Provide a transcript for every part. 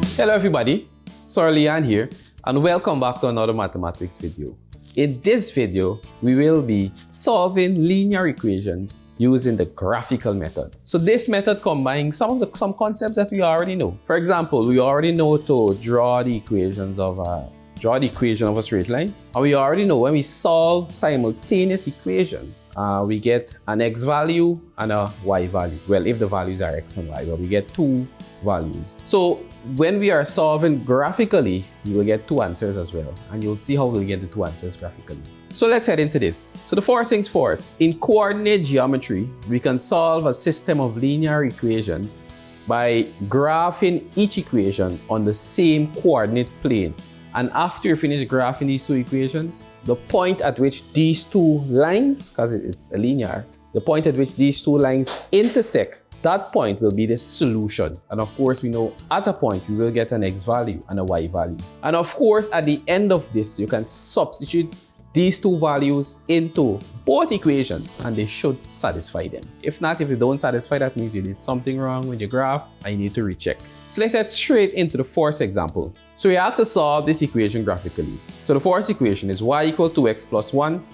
Hello everybody, Sir Leon here and welcome back to another mathematics video. In this video, we will be solving linear equations using the graphical method. So this method combines some concepts that we already know. For example, we already know to draw the equation of a straight line. And we already know when we solve simultaneous equations, we get an x value and a y value. Well, if the values are x and y, but we get two values. So when we are solving graphically, you will get two answers as well. And you'll see how we'll get the two answers graphically. So let's head into this. So the first things first, in coordinate geometry, we can solve a system of linear equations by graphing each equation on the same coordinate plane. And after you finish graphing these two equations, the point at which these two lines, because it's a linear, the point at which these two lines intersect, that point will be the solution. And of course, we know at a point we will get an x value and a y value. And of course, at the end of this, you can substitute these two values into both equations and they should satisfy them. If not, if they don't satisfy, that means you did something wrong with your graph and you need to recheck. So let's head straight into the first example. So we asked to solve this equation graphically. So the first equation is y equal to x plus 1.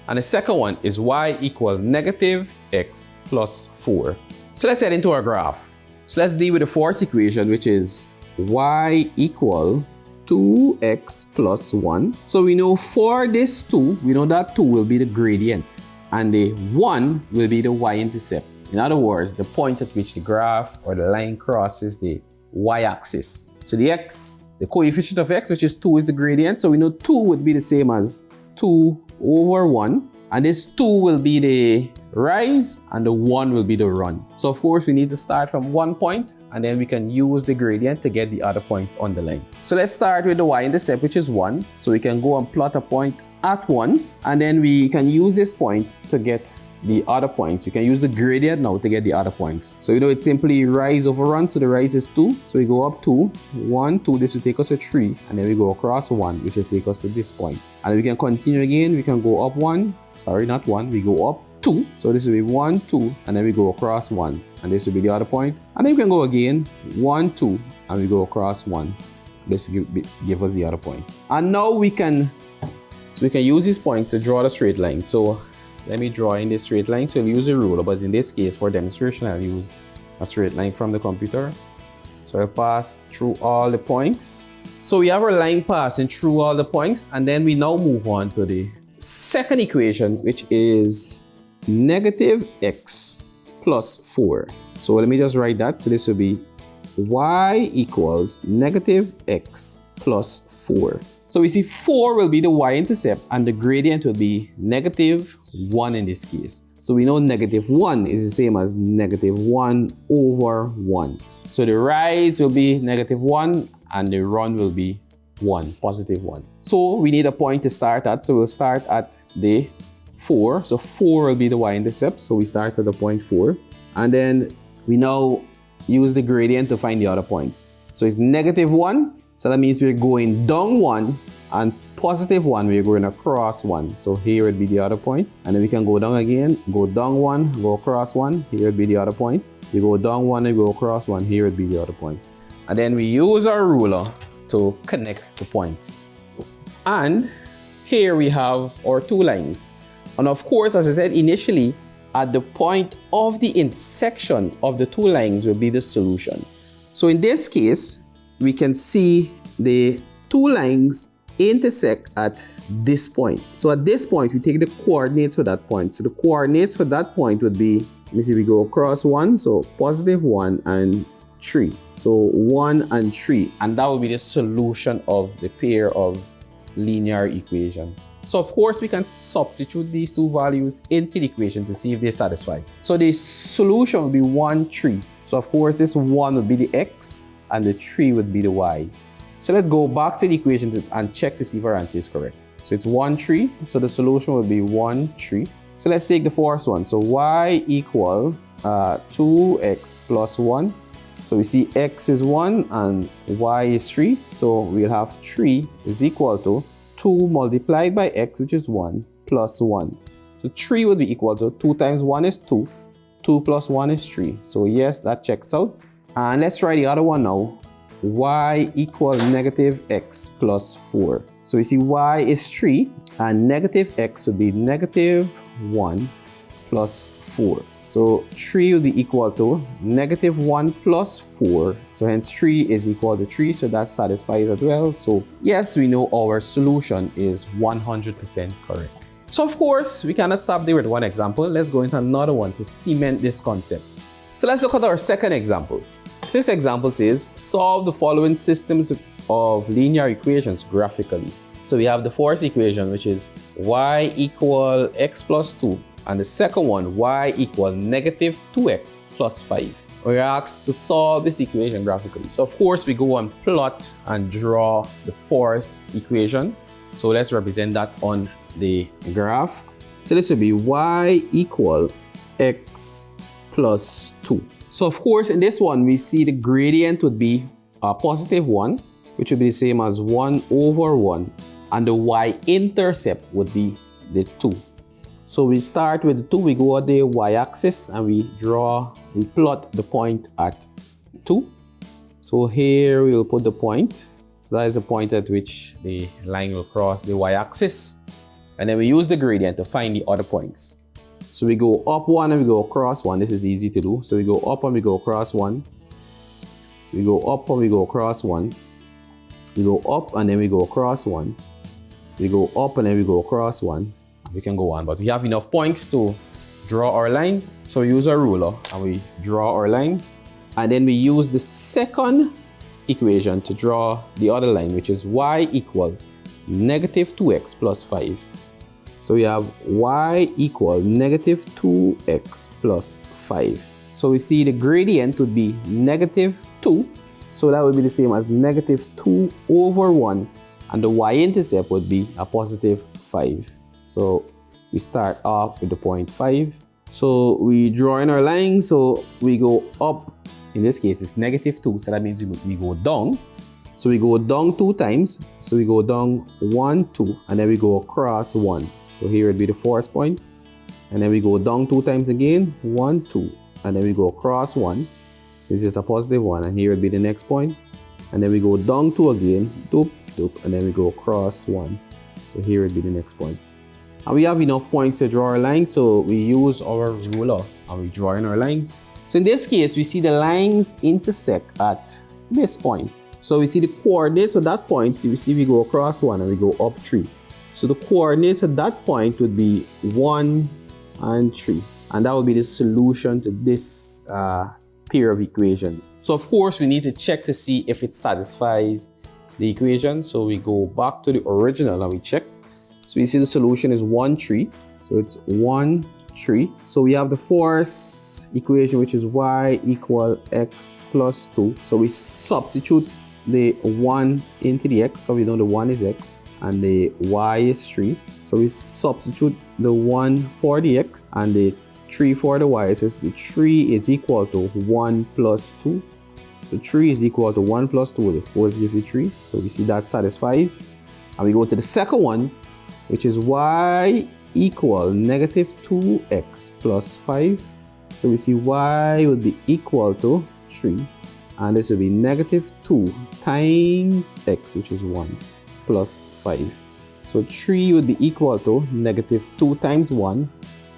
And the second one is y equal negative x plus 4. So let's head into our graph. So let's deal with the first equation, which is y equal 2x plus 1. So we know for this 2, we know that 2 will be the gradient. And the 1 will be the y-intercept. In other words, the point at which the graph or the line crosses the y-axis. So the x, the coefficient of x, which is 2, is the gradient. So we know 2 would be the same as 2 over 1. And this 2 will be the rise and the 1 will be the run. So of course, we need to start from one point and then we can use the gradient to get the other points on the line. So let's start with the y-intercept, which is 1. So we can go and plot a point at 1 and then we can use this point to get the other points. We can use the gradient now to get the other points. So you know it's simply rise over run. So the rise is 2. So we go up 2, 1, 2. This will take us to 3. And then we go across 1, which will take us to this point. And we can continue again. We can go up 1. Sorry, not 1. We go up 2. So this will be 1, 2. And then we go across 1. And this will be the other point. And then we can go again 1, 2. And we go across 1. This will give us the other point. And now we can use these points to draw the straight line. So let me draw in this straight line. So I'll use a ruler, but in this case, for demonstration, I'll use a straight line from the computer. So I'll pass through all the points. So we have our line passing through all the points, and then we now move on to the second equation, which is negative x plus 4. So let me just write that. So this will be y equals negative x plus 4. So we see 4 will be the y-intercept and the gradient will be negative 1 in this case. So we know negative 1 is the same as negative 1 over 1. So the rise will be negative 1 and the run will be 1, positive 1. So we need a point to start at. So we'll start at the 4. So 4 will be the y-intercept. So we start at the point 4. And then we now use the gradient to find the other points. So it's negative 1. So that means we're going down 1 and positive 1, we're going across 1. So here would be the other point. And then we can go down again, go down 1, go across 1. Here would be the other point. We go down 1 and go across 1. Here would be the other point. And then we use our ruler to connect the points. And here we have our two lines. And of course, as I said initially, at the point of the intersection of the two lines will be the solution. So in this case, we can see the two lines intersect at this point. So at this point, we take the coordinates for that point. So the coordinates for that point would be, let me see, we go across 1, so positive 1 and 3. So 1 and 3, and that will be the solution of the pair of linear equation. So of course, we can substitute these two values into the equation to see if they satisfy. So the solution will be 1, 3. So of course, this 1 would be the x and the 3 would be the y. So let's go back to the equation and check to see if our answer is correct. So it's 1, 3. So the solution will be 1, 3. So let's take the first one. So y equal 2x plus 1. So we see x is 1 and y is 3. So we'll have 3 is equal to 2 multiplied by x, which is 1, plus 1. So 3 would be equal to 2 times 1 is 2. 2 plus 1 is 3. So yes, that checks out. And let's try the other one now. y equal negative x plus 4. So we see y is 3 and negative x would be negative 1 plus 4. So 3 will be equal to negative 1 plus 4. So hence 3 is equal to 3. So that satisfies as well. So yes, we know our solution is 100% correct. So of course, we cannot stop there with one example. Let's go into another one to cement this concept. So let's look at our second example. So this example says, solve the following systems of linear equations graphically. So we have the first equation, which is y equal x plus 2. And the second one, y equal negative 2x plus 5. We're asked to solve this equation graphically. So of course, we go and plot and draw the first equation. So let's represent that on the graph. So this will be y equal x plus 2. So of course, in this one, we see the gradient would be a positive 1, which would be the same as 1 over 1. And the y-intercept would be the 2. So we start with the 2, we go at the y-axis and we plot the point at 2. So here we will put the point. So that is the point at which the line will cross the y-axis. And then we use the gradient to find the other points. So we go up 1 and we go across 1. This is easy to do. So we go up and we go across 1. We go up and we go across 1. We go up and then we go across 1. We go up and then we go across 1. We can go on, but we have enough points to draw our line. So we use our ruler and we draw our line. And then we use the second equation to draw the other line, which is y equal negative 2x plus 5. So we have y equal negative 2x plus 5. So we see the gradient would be negative 2. So that would be the same as negative 2 over 1. And the y-intercept would be a positive 5. So we start off with the point 5. So we draw in our line. So we go up. In this case, it's negative 2. So that means we go down. So we go down 2 times. So we go down 1, 2. And then we go across 1. So here would be the first point. And then we go down 2 times again. 1, 2. And then we go across 1. So this is a positive 1. And here would be the next point. And then we go down 2 again. Doop, doop. And then we go across 1. So here would be the next point. And we have enough points to draw our line, so we use our ruler and we draw in our lines. So in this case, we see the lines intersect at this point. So we see the coordinates of that point. So we see we go across 1 and we go up 3. So the coordinates at that point would be 1 and 3. And that would be the solution to this pair of equations. So of course, we need to check to see if it satisfies the equation. So we go back to the original and we check. So we see the solution is 1, 3. So it's 1, 3. So we have the first equation, which is y equal x plus 2. So we substitute the 1 into the x, because we know the 1 is x and the y is 3. So we substitute the 1 for the x and the 3 for the y. So the 3 is equal to 1 plus 2. The 3 is equal to 1 plus 2. Of course, gives you 3. So we see that satisfies. And we go to the second one, which is y equal negative 2x plus 5. So we see y would be equal to 3. And this will be negative 2 times x, which is 1, plus 5. So 3 would be equal to negative 2 times 1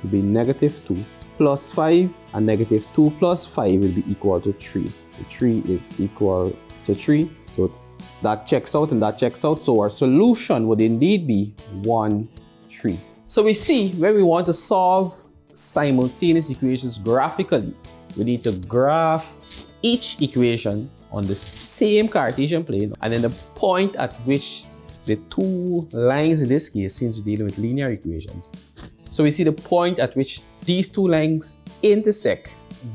would be negative 2 plus 5. And negative 2 plus 5 will be equal to 3. So 3 is equal to 3. So that checks out and that checks out. So our solution would indeed be 1, 3. So we see when we want to solve simultaneous equations graphically, we need to graph each equation on the same Cartesian plane, and then the point at which the two lines, in this case, since we're dealing with linear equations. So we see the point at which these two lines intersect.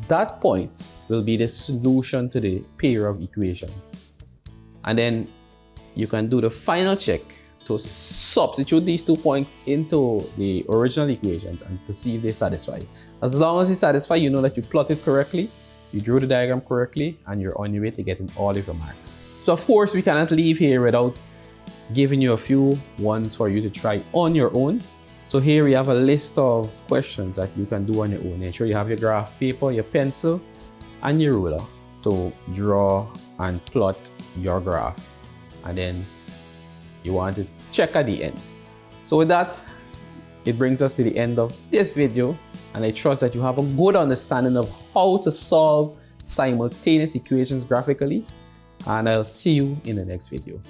That point will be the solution to the pair of equations. And then you can do the final check to substitute these 2 points into the original equations and to see if they satisfy. As long as they satisfy, you know that you plotted correctly, you drew the diagram correctly, and you're on your way to getting all of your marks. So of course, we cannot leave here without giving you a few ones for you to try on your own. So here we have a list of questions that you can do on your own. Make sure you have your graph paper, your pencil, and your ruler to draw and plot your graph, and then you want to check at the end. So with that, it brings us to the end of this video, and I trust that you have a good understanding of how to solve simultaneous equations graphically, and I'll see you in the next video.